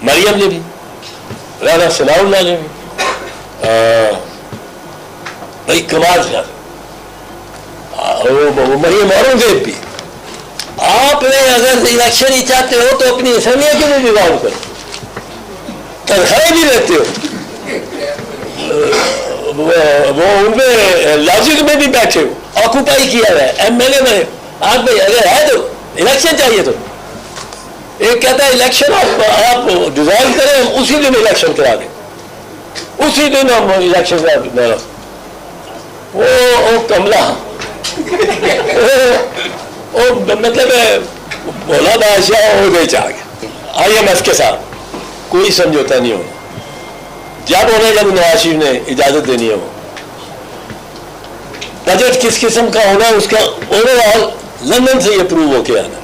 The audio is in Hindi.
मरियम ने भी, राना सनाउल्लाह ने भी, भाई कमाल था, मरियम औरंगजेब भी। आपने अगर इलेक्शन ही चाहते हो तो अपनी असमियत में भी काम करो, तनख्वाह भी रहते हो, वो उनमें लॉजिक में भी बैठे हो, ऑक्यूपाई किया हुआ है, एमएलए में। आप भाई अगर है तो इलेक्शन चाहिए तो एक कहता है इलेक्शन आप डिजॉल्व करें, उसी दिन इलेक्शन करा दें, उसी दिन हम इलेक्शन करा दें। वो कमला वो मतलब भोला बादशाह हो गए चाह गया। IMF के साथ कोई समझौता नहीं होना, जब होना जब नवाज शरीफ ने इजाजत देनी है। वो बजट किस किस्म का होना उसका ओवरऑल लंदन से अप्रूव होके आना।